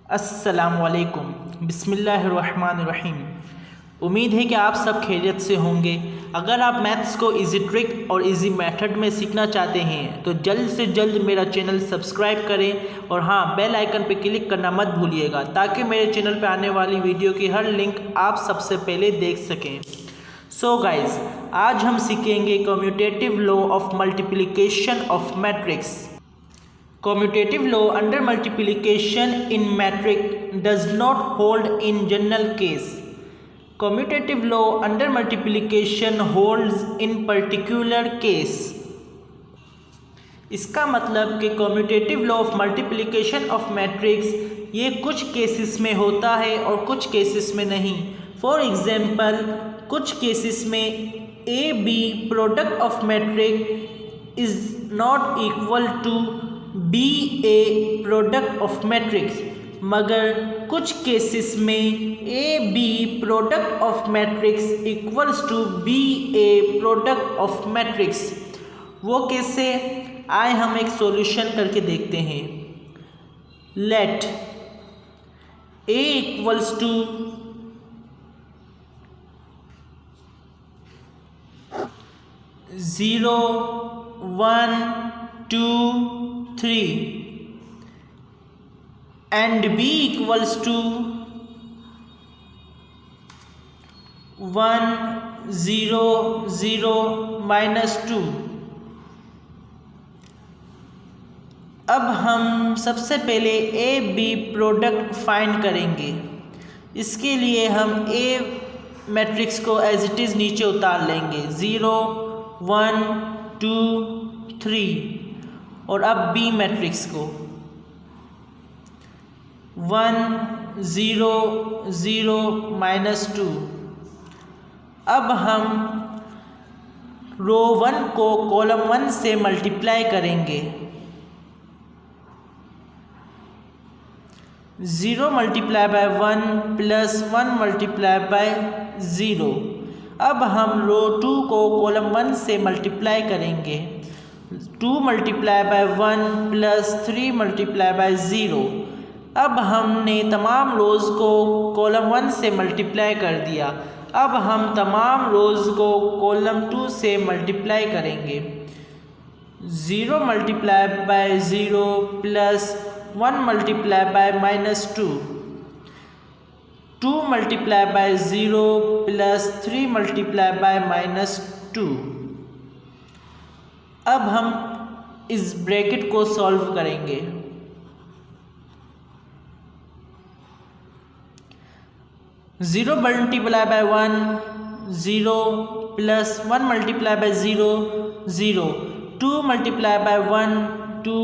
अस्सलामुअलैकुम बिस्मिल्लाहिर्रहमानिर्रहीम। उम्मीद है कि आप सब खैरियत से होंगे। अगर आप मैथ्स को इजी ट्रिक और इजी मेथड में सीखना चाहते हैं तो जल्द से जल्द मेरा चैनल सब्सक्राइब करें और हाँ, बेल आइकन पर क्लिक करना मत भूलिएगा ताकि मेरे चैनल पर आने वाली वीडियो की हर लिंक आप सबसे पहले देख सकें। सो गाइज, आज हम सीखेंगे commutative law of multiplication of matrix. Commutative law under multiplication in matrix does not hold in general case. Commutative law under multiplication holds in particular case. इसका मतलब कि commutative law of multiplication of matrix ये कुछ cases में होता है और कुछ केसेस में नहीं। फॉर एग्जाम्पल, कुछ केसेस में A B product of matrix is not equal to B A product of matrix, मगर कुछ केसेस में A B product of matrix equals to B A product of matrix. वो कैसे, आए हम एक सॉल्यूशन करके देखते हैं। Let A equals to zero 1 2 3 and b equals to 1 0 0 -2। अब हम सबसे पहले ए बी प्रोडक्ट फाइंड करेंगे। इसके लिए हम ए मैट्रिक्स को एज इट इज़ नीचे उतार लेंगे, 0 1 2 3। और अब बी मैट्रिक्स को 1 0 0 -2। अब हम रो 1 को कॉलम 1 से मल्टीप्लाई करेंगे। 0 × 1 प्लस 1 × 0। अब हम रो 2 को कॉलम 1 से मल्टीप्लाई करेंगे। 2 × 1 प्लस 3 × 0। अब हमने तमाम रोज़ को कॉलम 1 से मल्टीप्लाई कर दिया। अब हम तमाम रोज़ को कॉलम 2 से मल्टीप्लाई करेंगे। 0 × 0 प्लस 1 × -2। 2 × 0 प्लस 3 × -2। अब हम इस ब्रैकेट को सॉल्व करेंगे। 0 × 1 0 प्लस 1 × 0 0। 2 × 1 2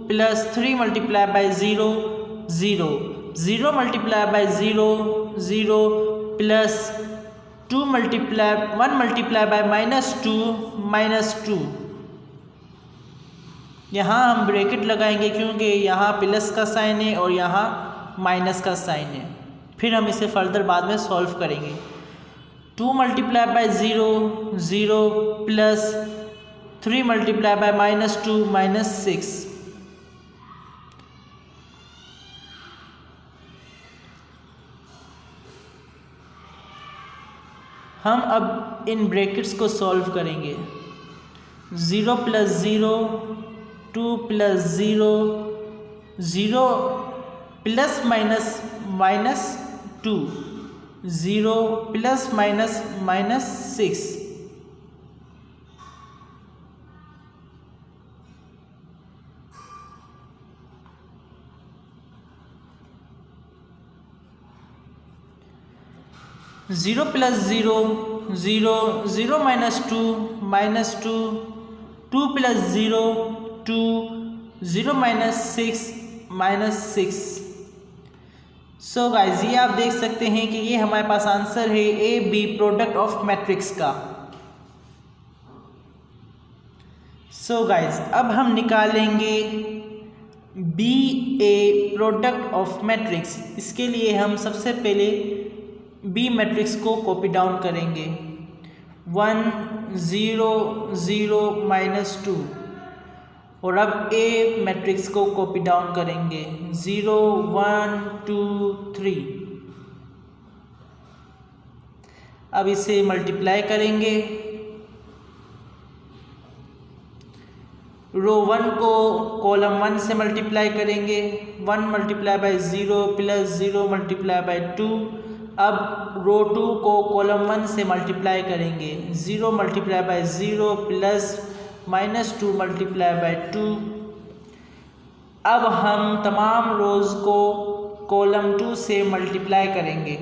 प्लस 3 × 0 0। 0 × 0 0 प्लस 1 × -2 यहाँ हम ब्रैकेट लगाएंगे क्योंकि यहाँ प्लस का साइन है और यहाँ माइनस का साइन है। फिर हम इसे फर्दर बाद में सॉल्व करेंगे। 2 × 0 0 प्लस 3 × -2 -6। हम अब इन ब्रैकेट्स को सॉल्व करेंगे। 0 + 0 2 + 0 0 plus minus -2 0 plus minus -6। Zero plus 0 0 0 -2 -2 2 + 0 2 0 -6 -6। सो गाइज, ये आप देख सकते हैं कि ये हमारे पास आंसर है A B product of matrix का। सो गाइज, अब हम निकालेंगे B A product of matrix. इसके लिए हम सबसे पहले बी मैट्रिक्स को कॉपी डाउन करेंगे। 1 0 0 -2 और अब ए मैट्रिक्स को कॉपी डाउन करेंगे 0 1 2 3। अब इसे मल्टीप्लाई करेंगे। रो 1 को कॉलम 1 से मल्टीप्लाई करेंगे 1 multiply by 0 plus 0 multiply by 2। अब रो 2 को कॉलम 1 से मल्टीप्लाई करेंगे 0 multiply by 0 plus -2 multiply by 2। अब हम तमाम रोज़ को कॉलम 2 से मल्टीप्लाई करेंगे।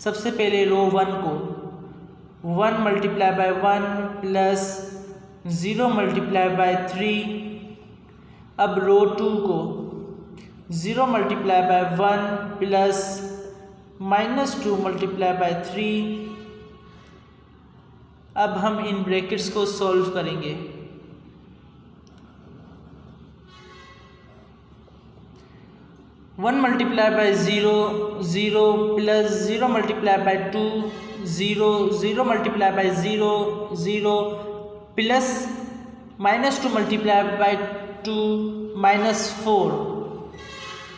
सबसे पहले रो 1 को 1 multiply by 1 plus 0 multiply by 3। अब रो 2 को 0 multiply by 1 plus -2 multiply by 3। अब हम इन ब्रैकेट्स को सॉल्व करेंगे। One multiply by 0 0 plus 0 multiply by 2 0 0 multiply by 0 0 plus -2 multiply by 2 -4।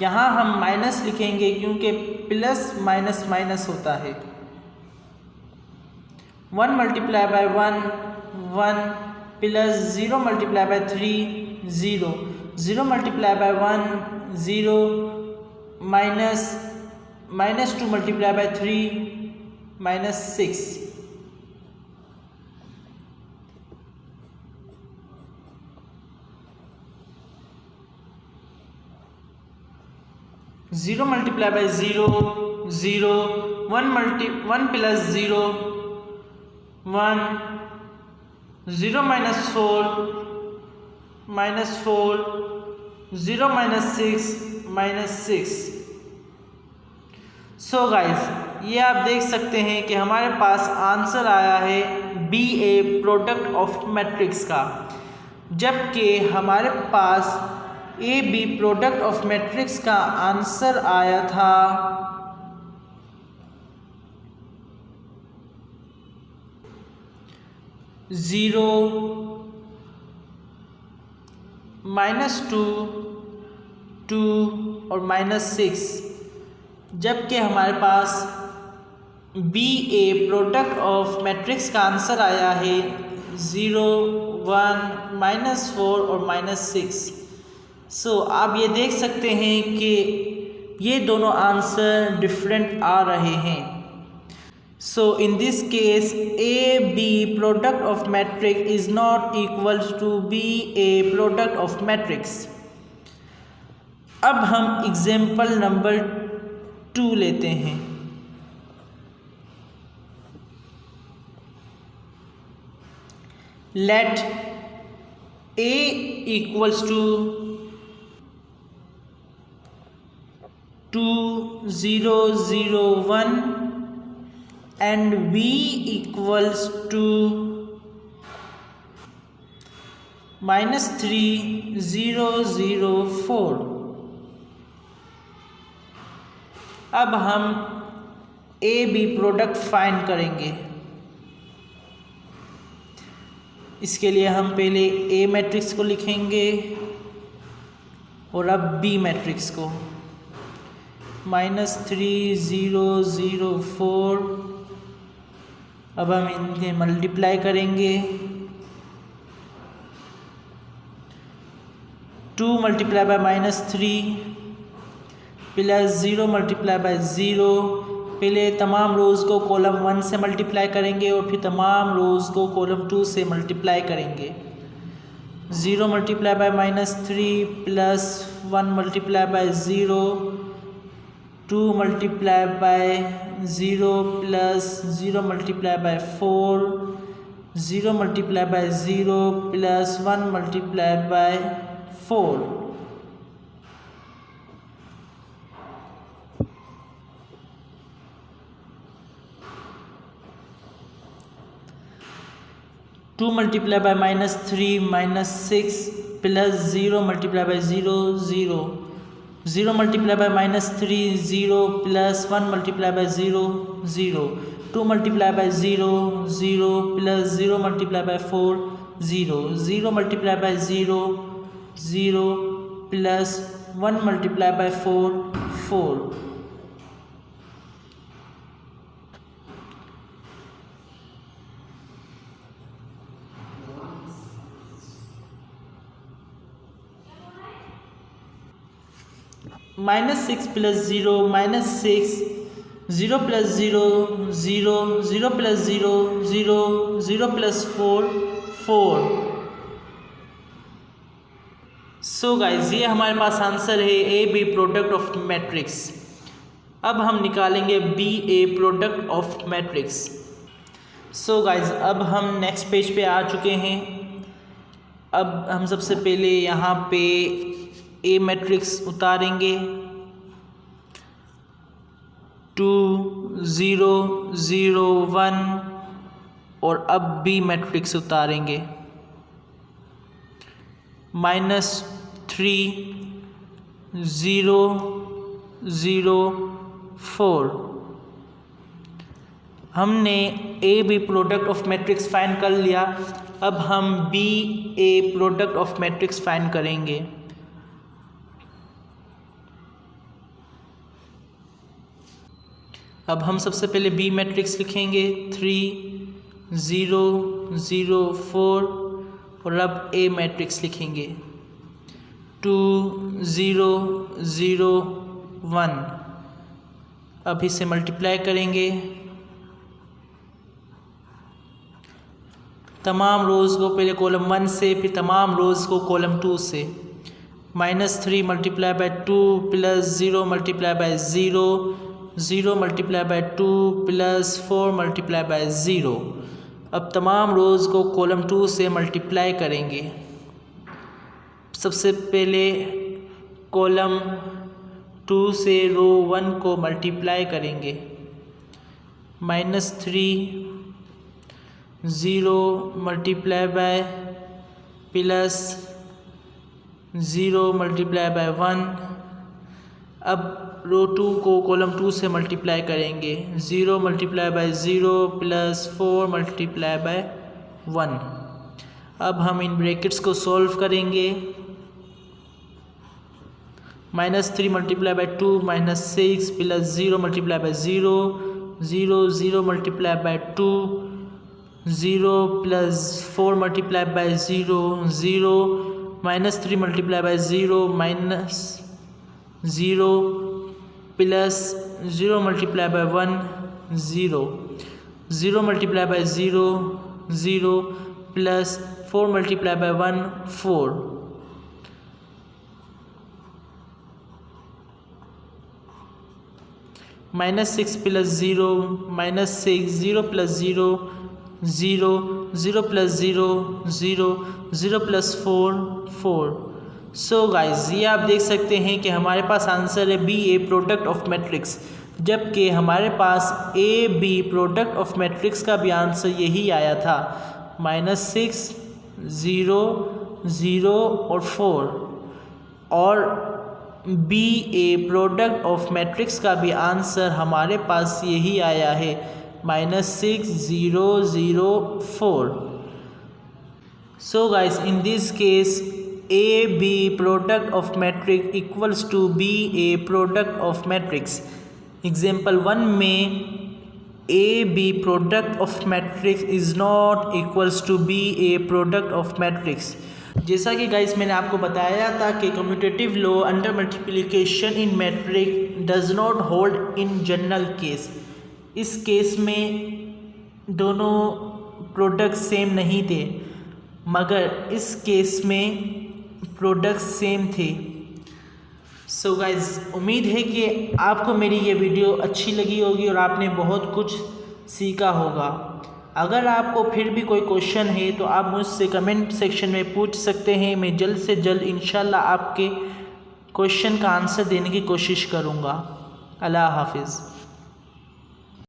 यहाँ हम माइनस लिखेंगे क्योंकि प्लस माइनस माइनस होता है। 1 multiply by 1 1 plus 0 multiply by 3 0 0 multiply by 1 0 -2 multiply by 3 -6। 0 multiply by 0 0 1 plus 0 1 0 -4 0 -6 so guys ये आप देख सकते हैं कि हमारे पास आंसर आया है B A product of matrix का, जबकि हमारे पास A B product of matrix का आंसर आया था -0 -2 2 और -6, जबकि हमारे पास B A product of matrix का आंसर आया है 0 1 -4 और -6। सो आप ये देख सकते हैं कि ये दोनों आंसर डिफरेंट आ रहे हैं। So in this case A B product of matrix is not equal to B A product of matrix. अब हम एग्जाम्पल नंबर 2 लेते हैं। Let A equals to 2 0 0 1 and b equals to -3 0 0 4। अब हम ए बी प्रोडक्ट फाइंड करेंगे। इसके लिए हम पहले ए मैट्रिक्स को लिखेंगे और अब बी मैट्रिक्स को -3 0 0 4। अब हम इन्हें मल्टीप्लाई करेंगे। 2 multiply by -3 plus 0 multiply by 0। पहले तमाम रोज़ को कॉलम 1 से मल्टीप्लाई करेंगे और फिर तमाम रोज़ को कॉलम 2 से मल्टीप्लाई करेंगे। 0 multiply by -3 plus 1 multiply by 0 2 multiply by 0 plus 0 multiply by 4 0 multiply by 0 plus 1 multiply by 4। To multiply by -3 -6 plus 0 multiply by 0 0 0 multiply by -3 0 plus 1 multiply by 0 0 2 multiply by 0 0 plus 0 multiply by 4 0 0 multiply by 0 0 plus 1 multiply by 4 4। -6 plus 0 -6, 0 plus 0 0, 0 plus 0 0, 0 plus 4 4। So guys ये हमारे पास answer है A B product of matrix. अब हम निकालेंगे B A product of matrix. So guys अब हम next page पे आ चुके हैं। अब हम सबसे पहले यहाँ पे ए मैट्रिक्स उतारेंगे 2 0 0 1 और अब बी मैट्रिक्स उतारेंगे -3 0 0 4। हमने A B product of matrix find कर लिया। अब हम B A product of matrix find करेंगे। अब हम सबसे पहले बी मैट्रिक्स लिखेंगे 3 0 0 4 और अब ए मैट्रिक्स लिखेंगे 2 0 0 1। अब इसे मल्टीप्लाई करेंगे, तमाम रोज़ को पहले कॉलम 1 से फिर तमाम रोज़ को कॉलम 2 से। -3 multiply by 2 plus 0 multiply by 0, 0 multiply by 2 plus 4 multiply by 0। अब तमाम रोज़ को कॉलम 2 से मल्टीप्लाई करेंगे। सबसे पहले कॉलम 2 से रो 1 को मल्टीप्लाई करेंगे। -3 0 multiply by plus 0 multiply by 1। अब रो 2 को कॉलम 2 से मल्टीप्लाई करेंगे। 0 multiply by 0 plus 4 multiply by 1। अब हम इन ब्रैकेट्स को सॉल्व करेंगे। -3 multiply by 2 -6 plus 0 multiply by 0, 0 0 multiply by 2, 0 plus 4 multiply by 0 0, -3 multiply by 0 -0 plus 0 multiply by 1 0, 0 multiply by 0 0 plus 4 multiply by 1 4। -6 plus 0 -6, 0 plus 0 0, 0 plus 0 0, 0 plus 4 4। So guys ये आप देख सकते हैं कि हमारे पास आंसर है B A product of matrix, जबकि हमारे पास A B product of matrix का भी आंसर यही आया था -6 0 0 और 4। और B A product of matrix का भी आंसर हमारे पास यही आया है -6 0 0 4। So guys in this case A B product of matrix equals to B A product of matrix. Example 1 में A B product of matrix is not equals to B A product of matrix. जैसा कि guys मैंने आपको बताया था कि commutative law under multiplication in matrix does not hold in general case. इस case में दोनों प्रोडक्ट सेम नहीं थे, मगर इस केस में प्रोडक्ट सेम थे। सो गाइज उम्मीद है कि आपको मेरी ये वीडियो अच्छी लगी होगी और आपने बहुत कुछ सीखा होगा। अगर आपको फिर भी कोई क्वेश्चन है तो आप मुझसे कमेंट सेक्शन में पूछ सकते हैं। मैं जल्द से जल्द इंशाल्लाह आपके क्वेश्चन का आंसर देने की कोशिश करूँगा। अल्लाह हाफिज़।